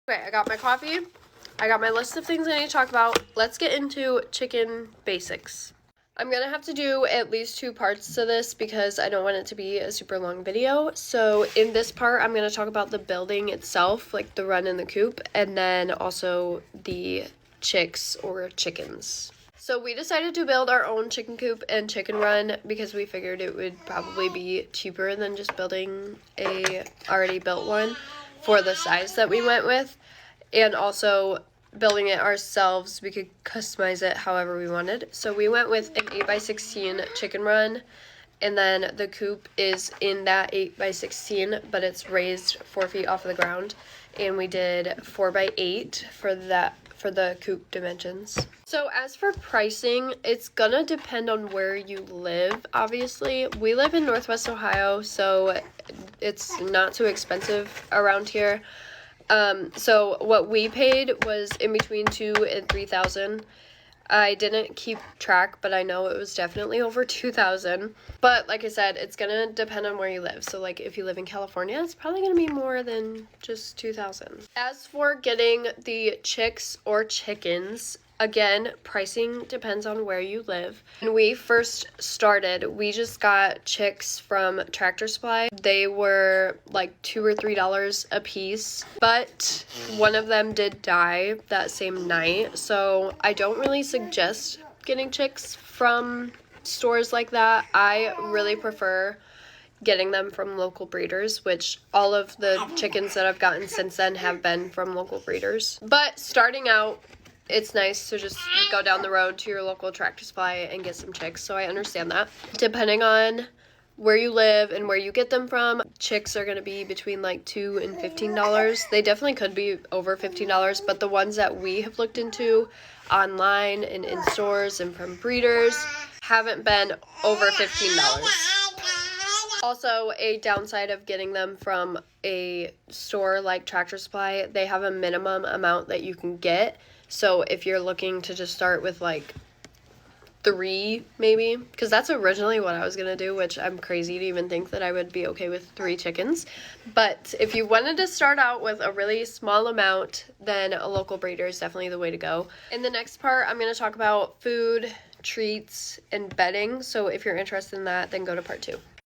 Okay, I got my coffee. I got my list of things I need to talk about. Let's get into chicken basics. I'm gonna have to do at least 2 parts to this because I don't want it to be a super long video. So in this part, I'm gonna talk about the building itself, like the run and the coop, and then also the chicks or chickens. So we decided to build our own chicken coop and chicken run because we figured it would probably be cheaper than just building a already built one for the size that we went with. And also building it ourselves, we could customize it however we wanted. So we went with an 8x16 chicken run, and then the coop is in that 8x16, but it's raised 4 feet off of the ground. And we did 4x8 for the coop dimensions. So as for pricing, it's gonna depend on where you live, obviously. We live in Northwest Ohio, so it's not too expensive around here. So what we paid was in between $2,000 and $3,000. I didn't keep track, but I know it was definitely over $2,000. But like I said, it's gonna depend on where you live. So like if you live in California, it's probably gonna be more than just $2,000. As for getting the chicks or chickens, again, pricing depends on where you live. When we first started, we just got chicks from Tractor Supply. They were like $2 or $3 a piece, but one of them did die that same night. So I don't really suggest getting chicks from stores like that. I really prefer getting them from local breeders, which all of the chickens that I've gotten since then have been from local breeders. But starting out, it's nice to just go down the road to your local Tractor Supply and get some chicks, so I understand that. Depending on where you live and where you get them from, chicks are going to be between like $2 and $15. They definitely could be over $15, but the ones that we have looked into online and in stores and from breeders haven't been over $15. Also, a downside of getting them from a store like Tractor Supply, they have a minimum amount that you can get. So if you're looking to just start with like 3 maybe, because that's originally what I was going to do, which I'm crazy to even think that I would be okay with 3 chickens. But if you wanted to start out with a really small amount, then a local breeder is definitely the way to go. In the next part, I'm going to talk about food, treats, and bedding. So if you're interested in that, then go to part 2.